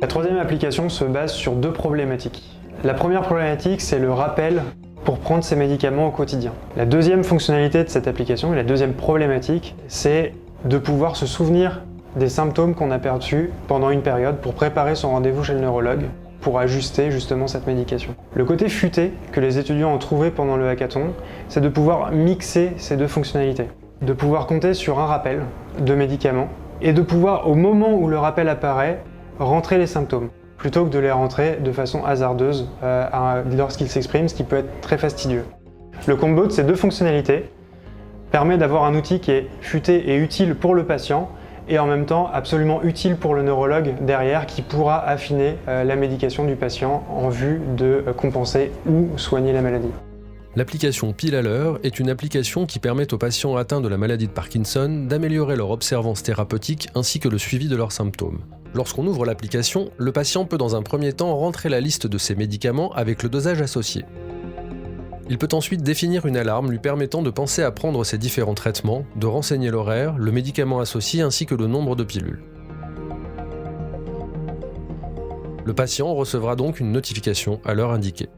La troisième application se base sur deux problématiques. La première problématique, c'est le rappel pour prendre ces médicaments au quotidien. La deuxième fonctionnalité de cette application, et la deuxième problématique, c'est de pouvoir se souvenir des symptômes qu'on a perçus pendant une période pour préparer son rendez-vous chez le neurologue pour ajuster justement cette médication. Le côté futé que les étudiants ont trouvé pendant le hackathon, c'est de pouvoir mixer ces deux fonctionnalités. De pouvoir compter sur un rappel de médicaments et de pouvoir, au moment où le rappel apparaît, rentrer les symptômes, plutôt que de les rentrer de façon hasardeuse lorsqu'ils s'expriment, ce qui peut être très fastidieux. Le combo de ces deux fonctionnalités permet d'avoir un outil qui est futé et utile pour le patient, et en même temps absolument utile pour le neurologue derrière qui pourra affiner la médication du patient en vue de compenser ou soigner la maladie. L'application Pile à l'heure est une application qui permet aux patients atteints de la maladie de Parkinson d'améliorer leur observance thérapeutique ainsi que le suivi de leurs symptômes. Lorsqu'on ouvre l'application, le patient peut dans un premier temps rentrer la liste de ses médicaments avec le dosage associé. Il peut ensuite définir une alarme lui permettant de penser à prendre ses différents traitements, de renseigner l'horaire, le médicament associé ainsi que le nombre de pilules. Le patient recevra donc une notification à l'heure indiquée.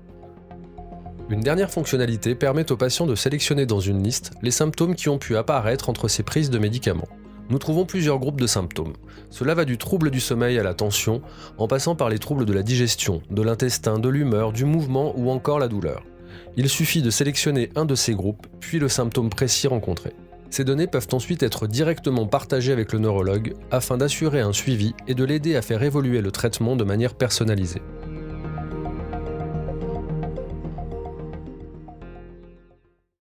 Une dernière fonctionnalité permet au patient de sélectionner dans une liste les symptômes qui ont pu apparaître entre ses prises de médicaments. Nous trouvons plusieurs groupes de symptômes. Cela va du trouble du sommeil à la tension, en passant par les troubles de la digestion, de l'intestin, de l'humeur, du mouvement ou encore la douleur. Il suffit de sélectionner un de ces groupes, puis le symptôme précis rencontré. Ces données peuvent ensuite être directement partagées avec le neurologue afin d'assurer un suivi et de l'aider à faire évoluer le traitement de manière personnalisée.